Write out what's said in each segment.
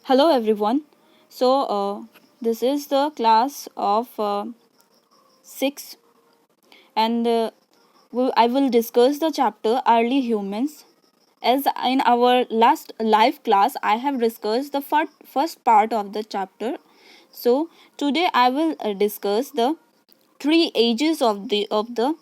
Hello everyone. This is the class of 6 and I will discuss the chapter early humans. As in our last live class I have discussed the first part of the chapter. So today I will discuss the three ages of the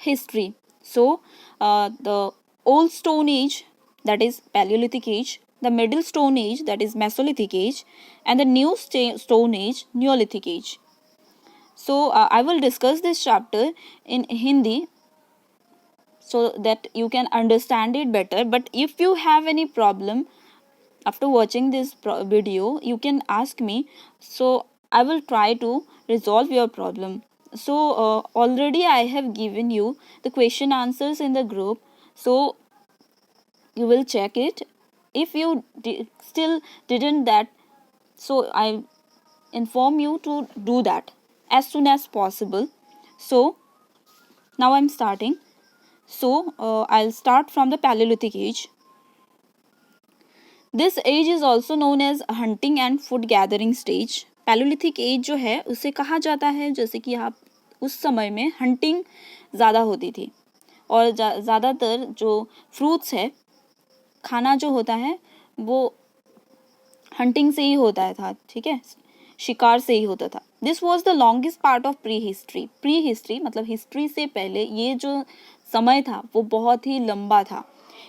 history. The old stone age, that is Paleolithic age, the middle stone age, that is Mesolithic age, and the new stone age, Neolithic age. I will discuss this chapter in Hindi so that you can understand it better. But if you have any problem after watching this video, you can ask me. So I will try to resolve your problem. Already I have given you the question answers in the group, so you will check it. If you still didn't that, so I inform you to do that as soon as possible. So now I'm starting. I'll start from the Paleolithic age. This age is also known as hunting and food gathering stage. Paleolithic age जो है उसे कहा जाता है जैसे कि आप उस समय में हंटिंग ज़्यादा होती थी और ज़्यादातर जो फ्रूट्स है, खाना जो होता है वो हंटिंग से ही होता था. ठीक है, शिकार से ही होता था. This was the longest part of pre history. Pre history मतलब हिस्ट्री से पहले ये जो समय था वो बहुत ही लंबा था.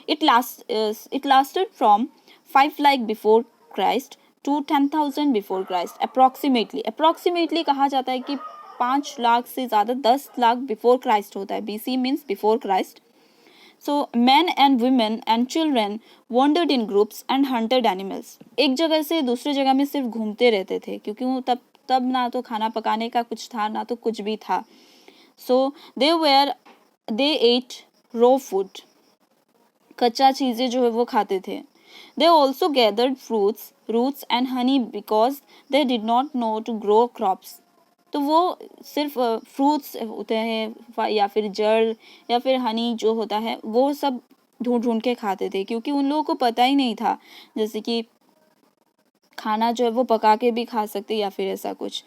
It lasted from 5 lakh before Christ to 10,000 before Christ. Approximately कहा जाता है कि 5 लाख से ज़्यादा 10 लाख बिफोर क्राइस्ट होता है. BC means before Christ. So men and women and children wandered in groups and hunted animals. एक जगह से दूसरी जगह में सिर्फ घूमते रहते थे क्योंकि वो तब ना तो खाना पकाने का कुछ था ना तो कुछ भी था. So they ate raw food. कच्चा चीज़ें जो है वो खाते थे. They also gathered fruits, roots and honey because they did not know to grow crops. तो वो सिर्फ फ्रूट्स होते हैं या फिर जड़ या फिर हनी जो होता है वो सब ढूंढ ढूंढ के खाते थे क्योंकि उन लोगों को पता ही नहीं था जैसे कि खाना जो है वो पका के भी खा सकते या फिर ऐसा कुछ.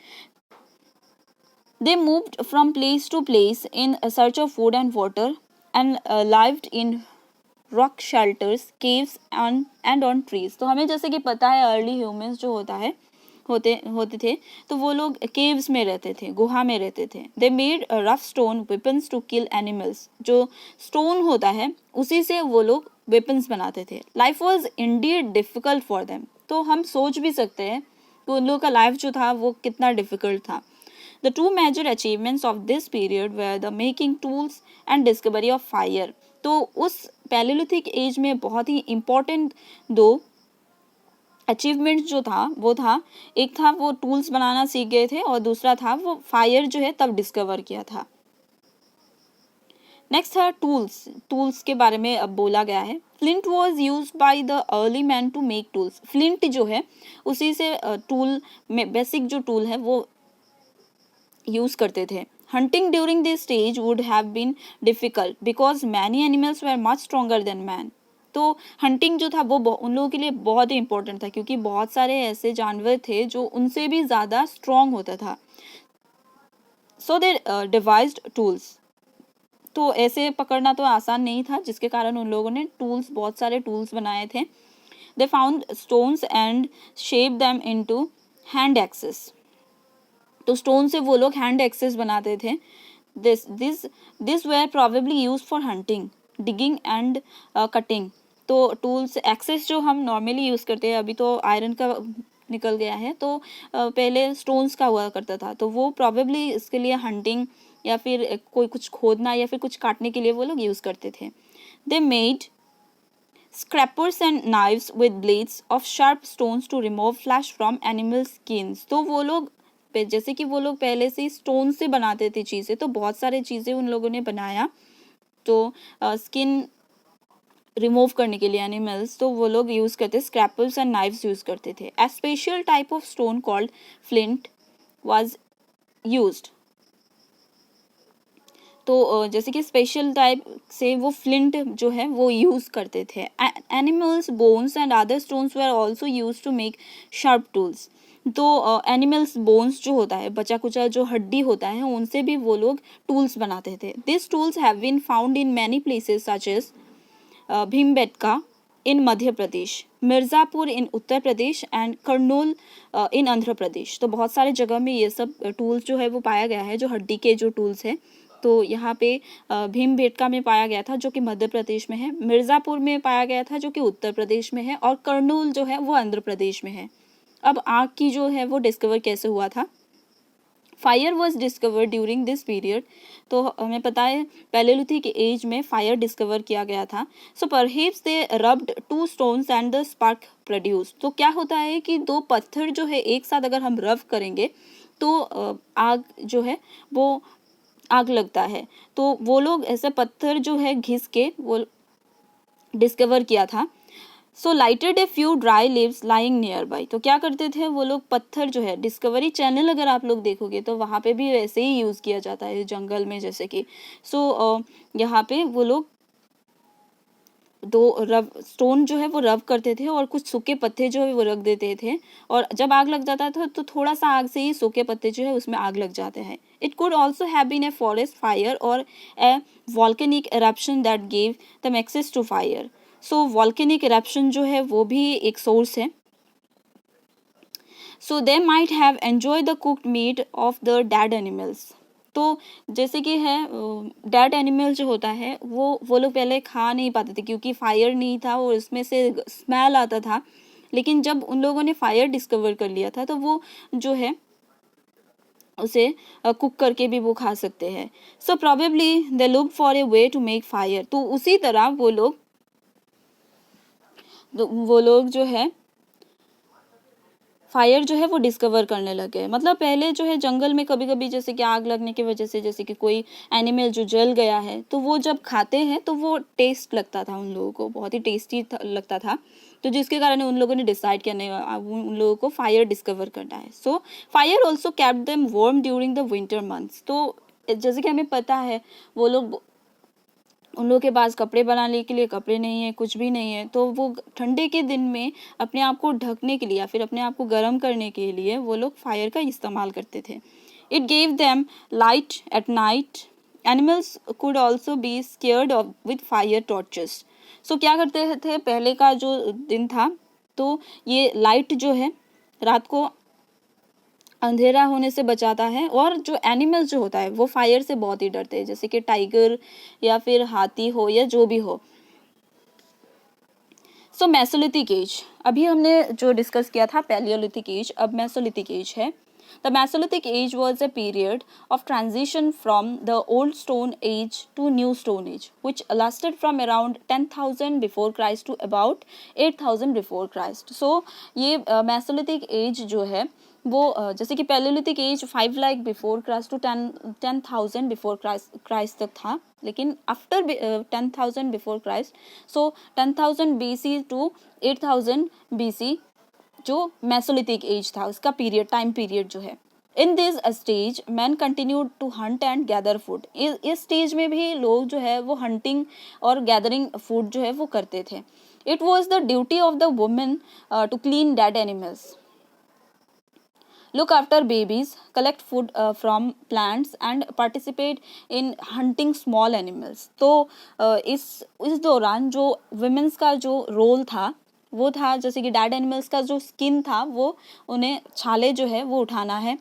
They moved from place to place in search of food and water and lived in rock shelters, caves and on trees. तो हमें जैसे कि पता है अर्ली ह्यूमंस जो होते थे तो वो लोग केव्स में रहते थे, गुहा में रहते थे. They made rough stone weapons to kill animals. जो स्टोन होता है उसी से वो लोग वेपन्स बनाते थे. Life was indeed difficult for them. तो हम सोच भी सकते हैं कि उन लोगों का लाइफ जो था वो कितना डिफिकल्ट था. The two major achievements of this period were the making tools and discovery of fire. तो उस पैलेलिथिक एज में बहुत ही इम्पोर्टेंट दो अचीवमेंट जो था वो था, एक था वो टूल्स बनाना सीख गए थे और दूसरा था वो फायर जो है तब डिस्कवर किया था. नेक्स्ट था टूल्स के बारे में अब बोला गया है. Flint was use by the early man to make tools. Flint जो है उसी से टूल में बेसिक जो टूल है वो यूज करते थे. Hunting during this stage would have been difficult because many animals were much stronger than man. तो हंटिंग जो था वो उन लोगों के लिए बहुत ही इंपॉर्टेंट था क्योंकि बहुत सारे ऐसे जानवर थे जो उनसे भी ज़्यादा स्ट्रॉन्ग होता था. सो दे डिवाइज्ड टूल्स. तो ऐसे पकड़ना तो आसान नहीं था जिसके कारण उन लोगों ने बहुत सारे टूल्स बनाए थे. They found stones and shape them into hand axes. तो स्टोन से वो लोग हैंड एक्सेस बनाते थे. This were probably use for hunting, digging and cutting. तो टूल्स एक्सेस जो हम नॉर्मली यूज़ करते हैं, अभी तो आयरन का निकल गया है, तो पहले स्टोन्स का हुआ करता था. तो वो प्रॉबेबली इसके लिए हंटिंग या फिर कोई कुछ खोदना या फिर कुछ काटने के लिए वो लोग यूज़ करते थे. They made scrapers and knives with blades of sharp stones to remove flesh from animal skins. तो वो लोग जैसे कि वो लोग पहले से स्टोन से बनाते थे चीज़ें, तो बहुत सारे चीज़ें उन लोगों ने बनाया. तो स्किन रिमूव करने के लिए एनिमल्स, तो वो लोग यूज़ करते स्क्रैपर्स एंड नाइव्स यूज़ करते थे. A special type of stone called flint was used. तो जैसे कि स्पेशल टाइप से वो फ्लिंट जो है वो यूज़ करते थे। Animals bones and other stones were also used to make sharp tools. तो एनिमल्स बोन्स जो होता है, बचा कुचा जो हड्डी होता है, उनसे भी वो लोग टूल्स बनाते थे। This tools have been found in many places such as Bhimbetka in Madhya Pradesh, Mirzapur in Uttar Pradesh and Kurnool in Andhra Pradesh. तो बहुत सारे जगह में ये सब टूल्स जो है वो पाया गया है, जो हड्डी के जो टूल्स है। तो यहाँ पे भीमबेटका में पाया गया था जो कि मध्य प्रदेश में है, मिर्ज़ापुर में पाया गया था जो कि उत्तर प्रदेश में है, और कर्नूल जो है वो आंध्र प्रदेश में है। अब आग की जो है वो डिस्कवर कैसे हुआ था? Fire was discover during this period. तो हमें पता है पैलेलिथिक एज में फायर डिस्कवर किया गया था। So perhaps they rubbed two stones and the spark produce. तो क्या होता है कि दो पत्थर जो है एक साथ अगर हम रब करेंगे तो आग जो है वो आग लगता है। तो वो लोग ऐसे पत्थर जो है घिस के वो डिस्कवर किया था। So lighted a few dry leaves lying nearby. तो क्या करते थे वो लोग, पत्थर जो है, डिस्कवरी चैनल अगर आप लोग देखोगे तो वहाँ पे भी वैसे ही यूज़ किया जाता है जंगल में, जैसे कि यहाँ पे वो लोग दो रब स्टोन जो है वो रब करते थे और कुछ सूखे पत्ते जो है वो रख देते थे, और जब आग लग जाता था तो थोड़ा सा आग से ही सूखे पत्ते जो है उसमें आग लग जाते हैं। It could also have been a forest fire और a volcanic eruption that gave them access to fire. So volcanic eruption जो है वो भी एक सोर्स है। So they might have enjoy the cooked meat of the dead animals. तो जैसे कि है डेड एनिमल जो होता है वो लोग पहले खा नहीं पाते थे क्योंकि फायर नहीं था और उसमें से स्मेल आता था। लेकिन जब उन लोगों ने फायर डिस्कवर कर लिया था तो वो जो है उसे कुक करके भी वो खा सकते हैं। So probably they look for a way to make fire. तो उसी तरह वो लोग जो है फायर जो है वो डिस्कवर करने लगे। मतलब पहले जो है जंगल में कभी कभी जैसे कि आग लगने की वजह से, जैसे कि कोई एनिमल जो जल गया है तो वो जब खाते हैं तो वो टेस्ट लगता था उन लोगों को, बहुत ही टेस्टी लगता था। तो जिसके कारण उन लोगों ने डिसाइड किया नहीं, उन लोगों को फायर डिस्कवर करना है। So fire also kept them warm during the winter months. तो जैसे कि हमें पता है वो लोग, उन लोगों के पास कपड़े बनाने के लिए कपड़े नहीं है, कुछ भी नहीं है, तो वो ठंडे के दिन में अपने आप को ढकने के लिए या फिर अपने आप को गर्म करने के लिए वो लोग फायर का इस्तेमाल करते थे। It gave them light at night. Animals could also be scared of with fire torches. So क्या करते थे पहले का जो दिन था, तो ये लाइट जो है रात को अंधेरा होने से बचाता है, और जो एनिमल्स जो होता है वो फायर से बहुत ही डरते हैं, जैसे कि टाइगर या फिर हाथी हो या जो भी हो। सो मेसोलिथिक एज, अभी हमने जो डिस्कस किया था पैलियोलिथिक एज, अब मेसोलिथिक एज है। The Mesolithic age was a period of transition from the old stone age to new stone age, which lasted from around 10,000 before Christ to about 8,000 before Christ. So ये Mesolithic age जो है वो जैसे कि paleolithic age 5 lakh before Christ to 10,000 before Christ तक था, लेकिन after 10,000 before Christ, so 10,000 BC to 8,000 BC जो मेसोलिथिक एज था उसका पीरियड, टाइम पीरियड जो है। In this stage man continue to hunt and gather food. इस स्टेज में भी लोग जो है वो हंटिंग और गैदरिंग फूड जो है वो करते थे। It was the duty of the women to clean dead animals, look after babies, collect food from plants and participate in hunting small animals। तो इस दौरान जो women's का जो रोल था वो था, जैसे कि डेड एनिमल्स का जो स्किन था वो उन्हें छाले जो है वो उठाना है,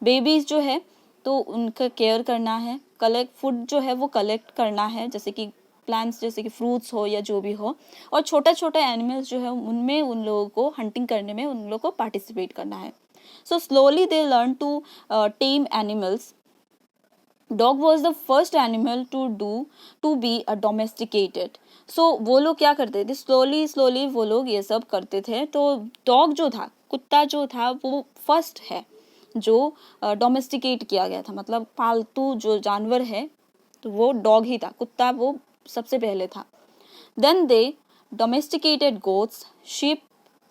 बेबीज जो है तो उनका केयर करना है, कलेक्ट फूड जो है वो कलेक्ट करना है, जैसे कि प्लांट्स जैसे कि फ्रूट्स हो या जो भी हो, और छोटा छोटा एनिमल्स जो है उनमें उन लोगों को हंटिंग करने में उन लोगों को पार्टिसिपेट करना है। So slowly they learned to tame animals. Dog was the first animal to be domesticated. So वो लोग क्या करते थे, slowly वो लोग ये सब करते थे। तो डॉग जो था, कुत्ता जो था, वो फर्स्ट है जो डोमेस्टिकेट किया गया था, मतलब पालतू जो जानवर है तो वो डॉग ही था, कुत्ता वो सबसे पहले था। Then they domesticated goats, sheep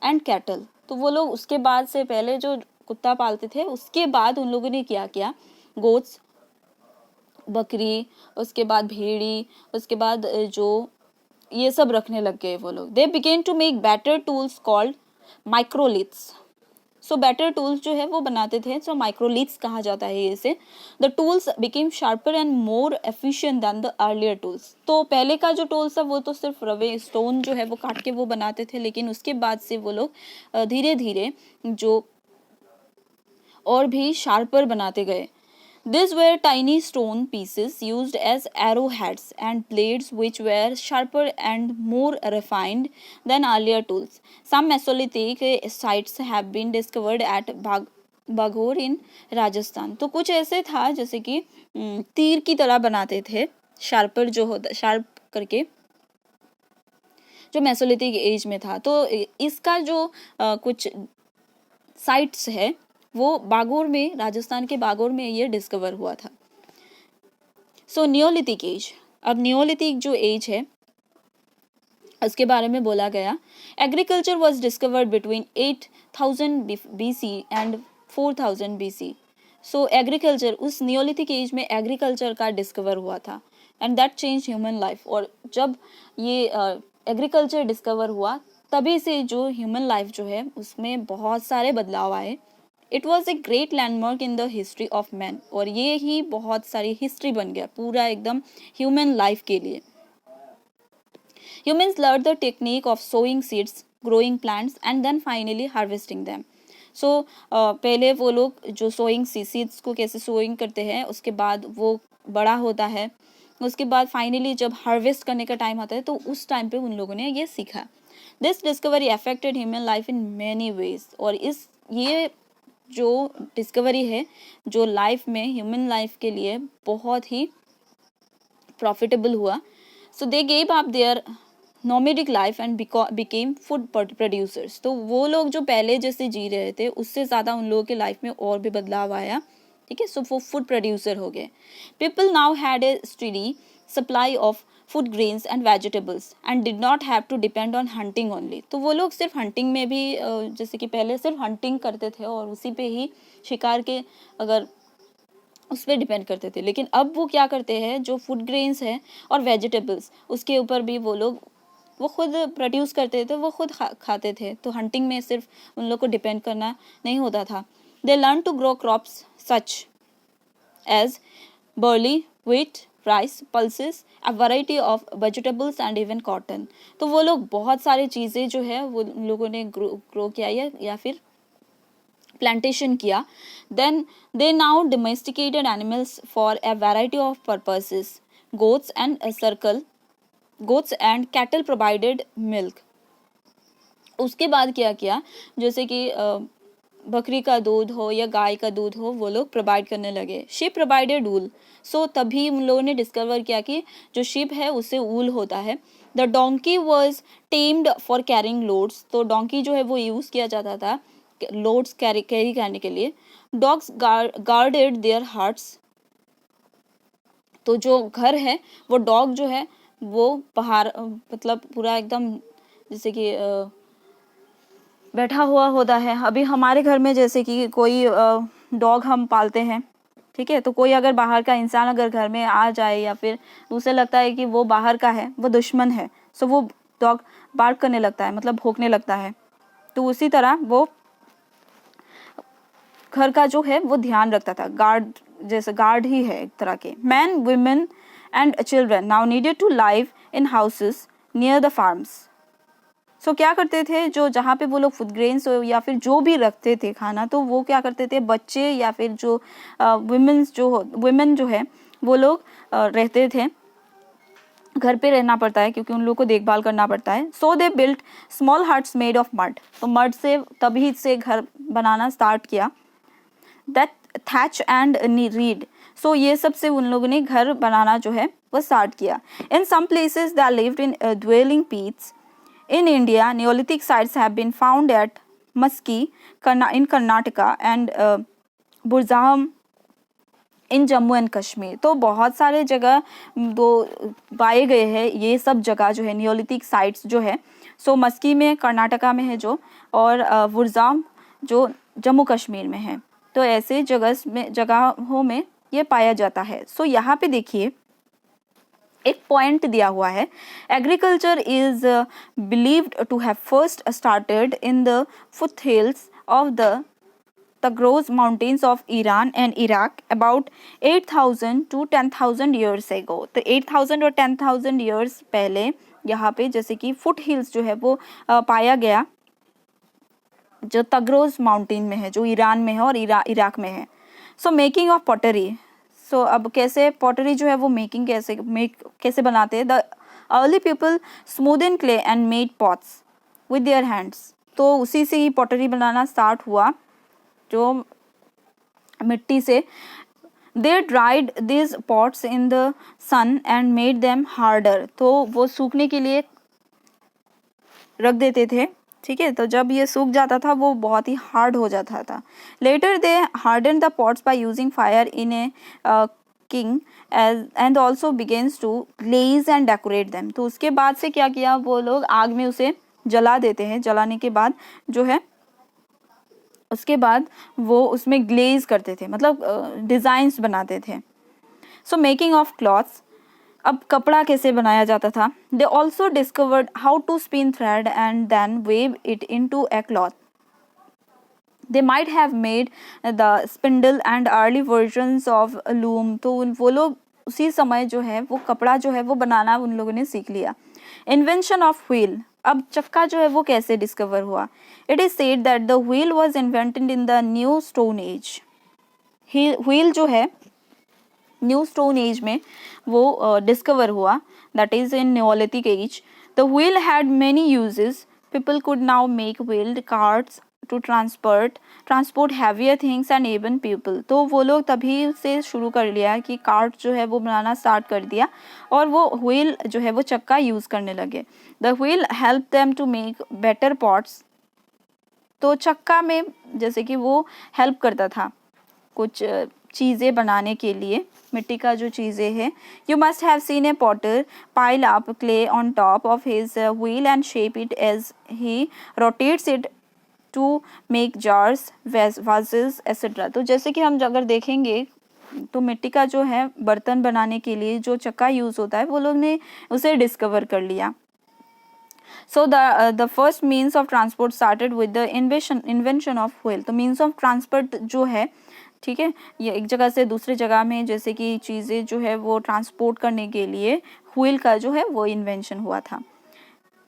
and cattle। तो वो लोग उसके बाद से, पहले जो कुत्ता पालते थे उसके बाद उन लोगों ने क्या किया, गोट्स बकरी, उसके बाद भेड़ी, उसके बाद जो ये सब रखने लग गए वो लोग। They began to make better tools called microliths. So better tools जो है वो बनाते थे, सो माइक्रोलिथ्स कहा जाता है इसे। The tools became sharper and more efficient than the earlier tools. तो पहले का जो टूल्स था वो तो सिर्फ रवे स्टोन जो है वो काट के वो बनाते थे, लेकिन उसके बाद से वो लोग धीरे धीरे जो और भी शार्पर बनाते गए। These were tiny stone pieces used as arrowheads and blades which were sharper and more refined than earlier tools. Some Mesolithic sites have been discovered at बाघोर इन राजस्थान। तो कुछ ऐसे था जैसे कि तीर की तरह बनाते थे, शार्पर जो होता शार्प करके, जो मेसोलिथिक एज में था। तो इसका जो कुछ साइट्स है वो बागोर में, राजस्थान के बागोर में ये डिस्कवर हुआ था। सो नियोलिथिक एज, अब नियोलिथिक जो एज है उसके बारे में बोला गया। Agriculture was discovered between 8000 BC and 4000 BC। So agriculture, उस नियोलिथिक एज में एग्रीकल्चर का डिस्कवर हुआ था and that change human life. और जब ये एग्रीकल्चर डिस्कवर हुआ तभी से जो ह्यूमन लाइफ जो है उसमें बहुत सारे बदलाव आए। It was a great landmark in the history of man, और ये ही बहुत सारी हिस्ट्री बन गया पूरा एकदम ह्यूमन लाइफ के लिए। Humans learn the technique of sowing seeds, growing plants and then finally harvesting them. So पहले वो लोग जो सोइंग सीड्स को कैसे सोइंग करते हैं, उसके बाद वो बड़ा होता है, उसके बाद फाइनली जब हार्वेस्ट करने का टाइम आता है तो उस टाइम पे उन लोगों ने ये सीखा। This discovery affected human life in many ways, और ये जो डिस्कवरी है जो लाइफ में, ह्यूमन लाइफ के लिए बहुत ही प्रॉफिटेबल हुआ। So they gave up their nomadic life and became food producers. तो वो लोग जो पहले जैसे जी रहे थे उससे ज़्यादा उन लोगों के लाइफ में और भी बदलाव आया, ठीक है। सो वो फूड प्रोड्यूसर हो गए। People now had a steady supply of food grains and vegetables and did not have to depend on hunting only. तो वो लोग सिर्फ हंटिंग में भी जैसे कि पहले सिर्फ हंटिंग करते थे और उसी पे ही शिकार के अगर उस पर डिपेंड करते थे, लेकिन अब वो क्या करते हैं, जो फूड ग्रेन्स है और वेजिटेबल्स उसके ऊपर भी वो लोग वो खुद प्रोड्यूस करते थे, वो खुद खाते थे। तो हंटिंग में सिर्फ उन लोग को डिपेंड करना नहीं होता था। They learn to grow crops such as barley, wheat, rice, pulses, a variety of vegetables and even cotton. तो वो लोग बहुत सारी चीज़ें जो है वो लोगों ने ग्रो किया या फिर प्लांटेशन किया। Then they now domesticated animals for a variety of purposes. Goats and cattle provided milk. उसके बाद क्या किया, जैसे कि बकरी का दूध हो या गाय का दूध हो वो लोग प्रोवाइड करने लगे। शिप प्रोवाइडेड वूल। सो तभी उन लोगों ने डिस्कवर किया कि जो शिप है उससे वूल होता है। The donkey was tamed for carrying loads. तो डोंकी जो है वो यूज़ किया जाता था लोड्स कैरी करने के लिए। Dogs guarded there hearts. तो जो घर है वो डॉग जो है वो बाहर मतलब पूरा एकदम जैसे कि बैठा हुआ होता है। अभी हमारे घर में जैसे कि कोई डॉग हम पालते हैं, ठीक है, तो कोई अगर बाहर का इंसान अगर घर में आ जाए या फिर उसे लगता है कि वो बाहर का है, वो दुश्मन है, सो वो डॉग बार्क करने लगता है, मतलब भौंकने लगता है। तो उसी तरह वो घर का जो है वो ध्यान रखता था, गार्ड जैसे गार्ड ही है एक तरह के। Man, women and children now needed to live in houses near the farms. So क्या करते थे, जो जहाँ पे वो लोग फूड ग्रेन्स या फिर जो भी रखते थे खाना, तो वो क्या करते थे, बच्चे या फिर जो वुमेन जो है वो लोग रहते थे, घर पे रहना पड़ता है क्योंकि उन लोग को देखभाल करना पड़ता है। So they built small huts made of mud. तो मड से तभी से घर बनाना स्टार्ट किया। That thatch and reed. So ये सब से उन लोगों ने घर बनाना जो है वो स्टार्ट किया। In some places they lived in dwelling pits. In India, Neolithic sites have been found at Maski in Karnataka and Burzaham in Jammu and Kashmir। तो बहुत सारे जगह वो पाए गए हैं, ये सब जगह जो है नियोलिथिक साइट्स जो है। सो मस्की में कर्नाटका में है जो, और बुरजाम जो जम्मू कश्मीर में है। तो ऐसे जगहों में ये पाया जाता है। सो यहाँ पे देखिए एक पॉइंट दिया हुआ है, agriculture is believed to have first started in the foothills of the Tagroz mountains of Iran and Iraq about 8,000 to 10,000 years ago। तो 8,000 और 10,000 years पहले यहाँ पे जैसे कि फुट हिल्स जो है वो पाया गया, जो तग्रोज माउंटेन में है, जो ईरान में है और इराक में है। सो मेकिंग ऑफ पॉटरी, सो अब कैसे पॉटरी जो है वो मेकिंग कैसे बनाते हैं। The early people smoothen clay and made pots with their hands. तो उसी से ही पॉटरी बनाना स्टार्ट हुआ, जो मिट्टी से। They dried this pots in the sun and made them harder. तो वो सूखने के लिए रख देते थे, ठीक है। तो जब ये सूख जाता था वो बहुत ही हार्ड हो जाता था। Later they harden the pots by using fire in a किंग and also begins to glaze and decorate them. तो उसके बाद से क्या किया, वो लोग आग में उसे जला देते हैं। जलाने के बाद जो है उसके बाद वो उसमें ग्लेज करते थे, मतलब डिज़ाइंस बनाते थे। सो मेकिंग ऑफ क्लॉथ्स, अब कपड़ा कैसे बनाया जाता था। They also discovered how to spin thread and then weave it into a cloth. They might have made the spindle and early versions of loom. तो वो लोग उसी समय जो है वो कपड़ा जो है वो बनाना उन लोगों ने सीख लिया। इन्वेंशन ऑफ व्हील, अब चक्का जो है वो कैसे डिस्कवर हुआ। It is said that the wheel was invented in the new stone age. Wheel जो है न्यू स्टोन एज में वो डिस्कवर हुआ, that is in neolithic age. The wheel had many uses. People could now make wheeled carts to transport heavier things and even people. तो वो लोग तभी से शुरू कर लिया कि कार्ट जो है वो बनाना स्टार्ट कर दिया और वो व्हील जो है वो चक्का यूज़ करने लगे। The wheel help them to make better pots. तो चक्का में जैसे कि वो हेल्प करता था कुछ चीज़ें बनाने के लिए, मिट्टी का जो चीज़ें हैं। You must have seen a potter pile up clay on top of his wheel and shape it as he rotates it to make jars, vases etcetera. तो जैसे कि हम अगर देखेंगे तो मिट्टी का जो है बर्तन बनाने के लिए जो चक्का यूज़ होता है वो लोग ने उसे डिस्कवर कर लिया। So the first means of transport started with the invention of wheel. तो मीन्स ऑफ ट्रांसपोर्ट जो है, ठीक है, ये एक जगह से दूसरी जगह में जैसे कि चीज़ें जो है वो ट्रांसपोर्ट करने के लिए व्हील का जो है वो इन्वेंशन हुआ था।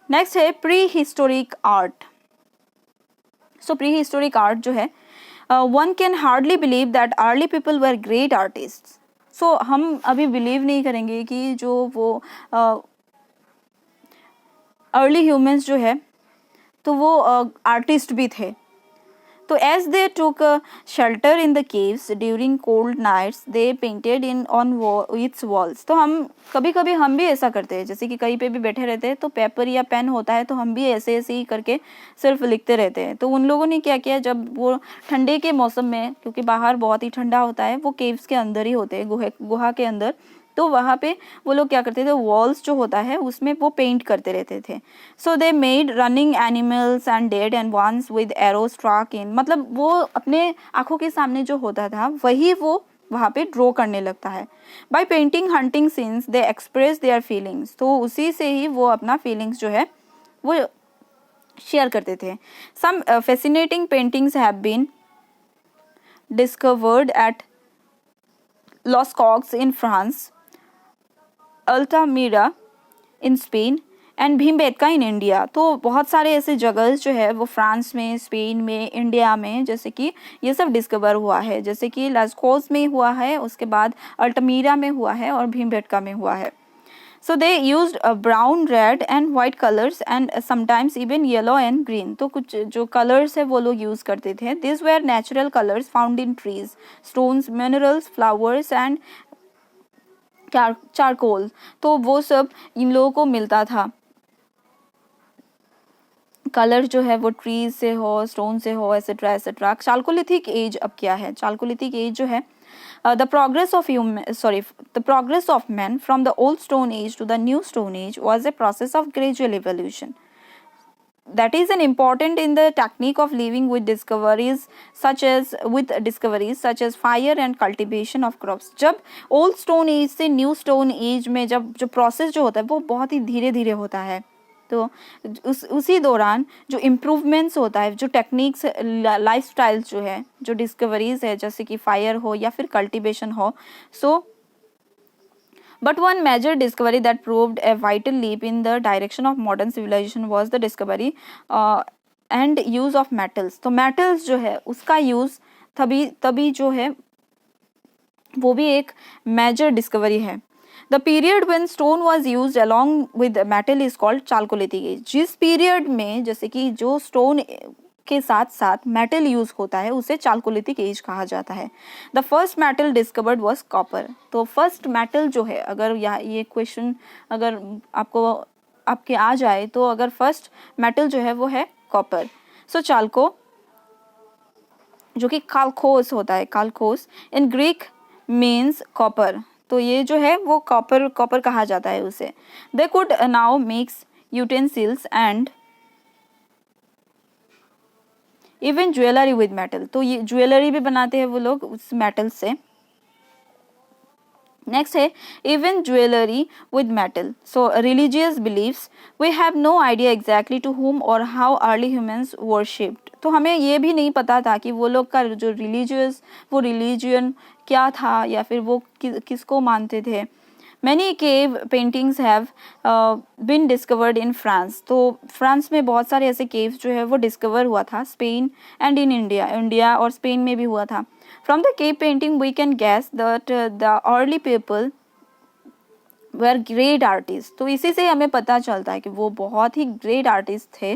नेक्स्ट है prehistoric art. So prehistoric art जो है, one can hardly believe that early people were great artist. So हम अभी बिलीव नहीं करेंगे कि जो वो अर्ली ह्यूमंस जो है तो वो आर्टिस्ट भी थे। तो as they took shelter in the caves during cold nights they painted in on its walls. तो हम कभी कभी हम भी ऐसा करते हैं, जैसे कि कहीं पे भी बैठे रहते हैं तो पेपर या पेन होता है तो हम भी ऐसे ऐसे ही करके सिर्फ लिखते रहते हैं। तो उन लोगों ने क्या किया, जब वो ठंडे के मौसम में, क्योंकि बाहर बहुत ही ठंडा होता है, वो केव्स के अंदर ही होते हैं, गुहा के अंदर, तो वहाँ पे वो लोग क्या करते थे, वॉल्स जो होता है उसमें वो पेंट करते रहते थे। So they made running animals and dead and ones with arrow struck in. मतलब वो अपने आंखों के सामने जो होता था वही वो वहाँ पे ड्रॉ करने लगता है। By painting hunting scenes they express their feelings. तो उसी से ही वो अपना फीलिंग्स जो है वो शेयर करते थे। Some fascinating paintings have been discovered at Lascaux in France, Altamira in Spain and Bhimbetka in India. तो बहुत सारे ऐसे जगह जो है वो फ्रांस में, स्पेन में, इंडिया में जैसे कि ये सब डिस्कवर हुआ है, जैसे कि लास्कोस में हुआ है, उसके बाद अल्टामीरा में हुआ है और भीमबेटका में हुआ है। So they used brown, red and white colours and sometimes even yellow and green. तो कुछ जो कलर्स है वो लोग यूज़ करते थे। This were natural colours found in trees, stones, minerals, flowers and charcoal. तो वो सब इन लोगों को मिलता था। कलर जो है वो ट्रीज से हो, स्टोन से हो, एसेट्रा एसेट्रा। चालकोलिथिक एज अब क्या है, चालकोलिथिक एज जो है the progress of man from the old stone age to the new stone age was a process of gradual evolution. that is an important in the technique of living with discoveries such as fire and cultivation of crops. जब old stone as से new stone age में जब जो process जो होता है वो बहुत ही धीरे धीरे होता है, तो उसी दौरान जो इम्प्रूवमेंट्स होता है, जो टेक्निक्स, लाइफस्टाइल जो है, जो डिस्कवरीज है, जैसे कि फायर हो या फिर कल्टीवेशन हो, सो but one major discovery that proved a vital leap in the direction of modern civilization was the discovery and use of metals. तो metals जो है उसका यूज़ तभी जो है वो भी एक major discovery है. The period when stone was used along with metal is called Chalcolithic age. जिस पीरियड में जैसे कि जो स्टोन के साथ साथ मेटल यूज होता है उसे चाल्कोलिथिक एज कहा जाता है. The first metal discovered was copper. तो फर्स्ट मेटल जो है, अगर ये क्वेश्चन अगर आपके आ जाए तो अगर फर्स्ट मेटल जो है वो है कॉपर. सो चाल्को जो कि काल्कोस होता है, काल्कोस इन ग्रीक मीन्स कॉपर. तो ये जो है वो कॉपर कहा जाता है उसे. They could now mix utensils and even jewellery with metal. तो ये ज्वेलरी भी बनाते हैं वो लोग उस मेटल से. नेक्स्ट है even jewellery with metal. So religious believes. We have no idea exactly to whom और हाउ अर्ली ह्यूमंस वर्शिप्ड. तो हमें ये भी नहीं पता था कि वो लोग का जो रिलीजियन क्या था या फिर वो किसको मानते थे. Many cave paintings have been discovered in France. तो फ्रांस में बहुत सारे ऐसे caves जो है वो डिस्कवर हुआ था. स्पेन एंड इन इंडिया और स्पेन में भी हुआ था. From the cave painting we can guess that the early people were great artists. तो इसी से हमें पता चलता है कि वो बहुत ही great artists थे.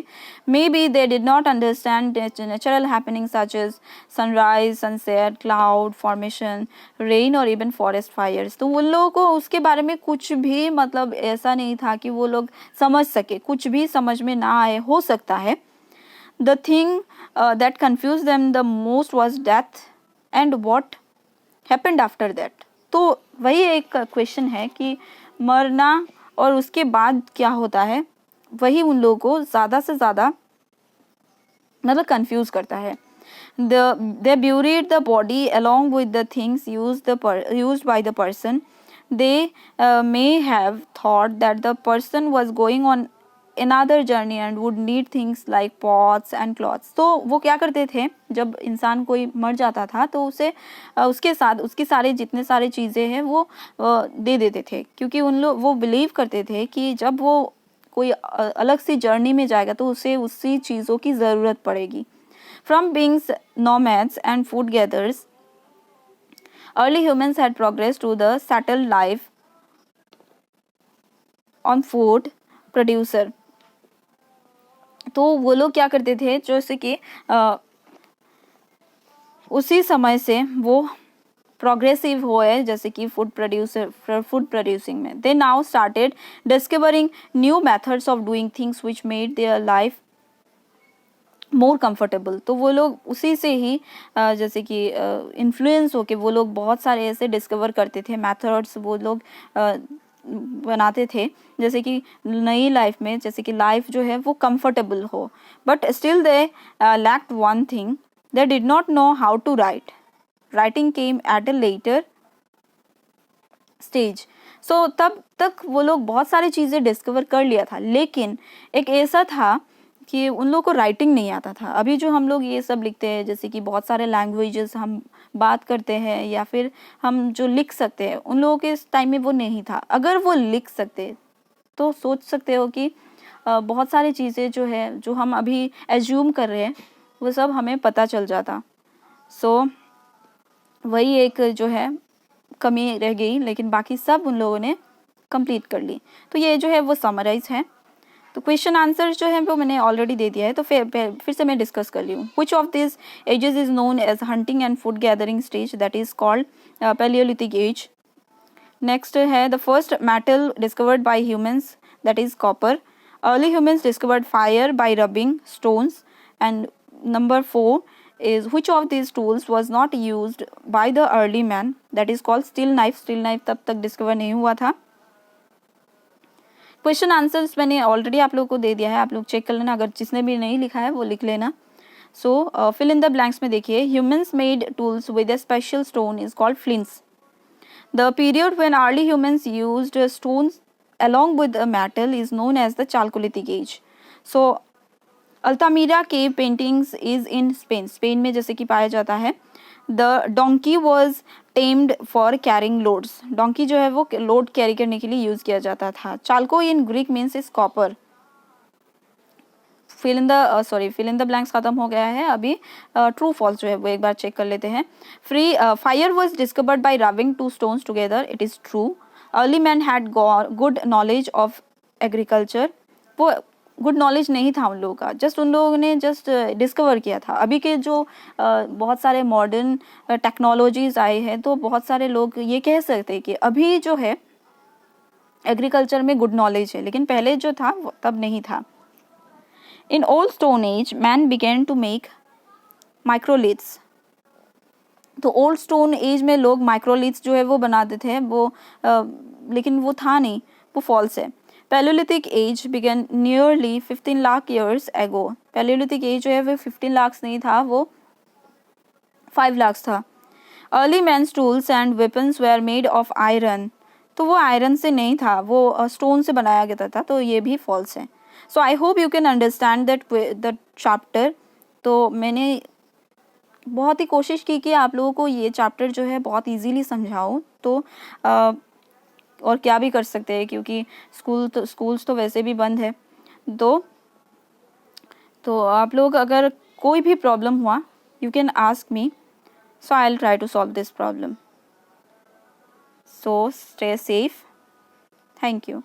Maybe they did not understand natural happenings such as sunrise, sunset, cloud formation, rain or even forest fires. तो उन लोगों को उसके बारे में कुछ भी मतलब ऐसा नहीं था कि वो लोग समझ सके, कुछ भी समझ में ना आए. हो सकता है the thing that confused them the most was death and what happened after that. तो वही एक क्वेश्चन है कि मरना और उसके बाद क्या होता है, वही उन लोगों को ज़्यादा से ज़्यादा मतलब कंफ्यूज करता है. They buried the body along with the things used by the person. They may have thought that the person was going on another journey and would need things like pots and cloths. तो वो क्या करते थे, जब इंसान कोई मर जाता था तो उसे उसके साथ उसकी सारे जितने सारे चीज़ें हैं वो दे देते थे, क्योंकि वो बिलीव करते थे कि जब वो कोई अलग सी जर्नी में जाएगा तो उसे उसी चीज़ों की ज़रूरत पड़ेगी. From being nomads and food gatherers, early humans had progressed to the settled life on food producer. तो वो लोग क्या करते थे, जैसे कि उसी समय से वो प्रोग्रेसिव हुए जैसे कि फूड प्रोड्यूसिंग में. They now started discovering new methods of doing things which made their life more comfortable. तो वो लोग उसी से ही जैसे कि इन्फ्लुएंस होके वो लोग बहुत सारे ऐसे डिस्कवर करते थे मेथड्स वो लोग बनाते थे, जैसे कि नई लाइफ में जैसे कि लाइफ जो है वो कंफर्टेबल हो. But still they lacked one thing, they did not know how to write. Writing came at a later stage. So तब तक वो लोग बहुत सारी चीज़ें डिस्कवर कर लिया था, लेकिन एक ऐसा था कि उन लोगों को राइटिंग नहीं आता था. अभी जो हम लोग ये सब लिखते हैं, जैसे कि बहुत सारे लैंग्वेजेस हम बात करते हैं या फिर हम जो लिख सकते हैं, उन लोगों के इस टाइम में वो नहीं था. अगर वो लिख सकते तो सोच सकते हो कि बहुत सारी चीज़ें जो है जो हम अभी एज्यूम कर रहे हैं वो सब हमें पता चल जाता. सो वही एक जो है कमी रह गई, लेकिन बाकी सब उन लोगों ने कंप्लीट कर ली. तो ये जो है वो समराइज है. तो क्वेश्चन आंसर जो है वो मैंने ऑलरेडी दे दिया है, तो फिर से मैं डिस्कस कर ली हूँ. Which of this ages is known as hunting and food gathering stage, that is called palaeolithic age. Next है the first metal discovered by humans, that is copper. Early humans discovered fire by rubbing stones. And number 4 is which of these tools was not used by the early man, that is called steel knife. Steel knife तब तक discover नहीं हुआ था. Question answers मैंने already आप लोगों को दे दिया है, आप लोग चेक कर लेना, अगर जिसने भी नहीं लिखा है वो लिख लेना. So fill in the blanks में देखिए, humans made tools with a special stone is called flints. The period when early humans used stones along with a metal is known as the Chalcolithic age. So Altamira cave paintings is in Spain. Spain में जैसे कि पाया जाता है. The donkey was tamed for carrying loads. donkey जो है वो load carry करने के लिए यूज किया जाता था. Chalco in Greek means is copper. Fill in the blanks खत्म हो गया है. अभी ट्रू फॉल्स जो है वो एक बार चेक कर लेते हैं. Fire was discovered by rubbing two stones together. It is true. Early man had good knowledge of agriculture. वो गुड नॉलेज नहीं था उन लोगों का, जस्ट उन लोगों ने जस्ट डिस्कवर किया था. अभी के जो बहुत सारे मॉडर्न टेक्नोलॉजीज आए हैं, तो बहुत सारे लोग ये कह सकते हैं कि अभी जो है एग्रीकल्चर में गुड नॉलेज है, लेकिन पहले जो था वो तब नहीं था. In old stone age, man began to make microliths. तो ओल्ड स्टोन एज में लोग माइक्रोलिथ्स जो है वो बनाते थे, वो लेकिन वो था नहीं, वो फॉल्स है. Palaeolithic age began nearly 15 lakh years ago. Palaeolithic age जो है वो 15 लाख नहीं था, वो 5 लाख था. Early man's tools and weapons were made of iron. तो वो आयरन से नहीं था, वो स्टोन से बनाया गया था, तो ये भी फॉल्स है. So I hope you can understand that chapter. तो मैंने बहुत ही कोशिश की कि आप लोगों को ये चैप्टर जो है बहुत इजीली समझाऊं. तो और क्या भी कर सकते हैं, क्योंकि स्कूल्स तो वैसे भी बंद है. तो आप लोग अगर कोई भी प्रॉब्लम हुआ, you can ask me, so I will try to solve this problem. So stay safe. Thank you.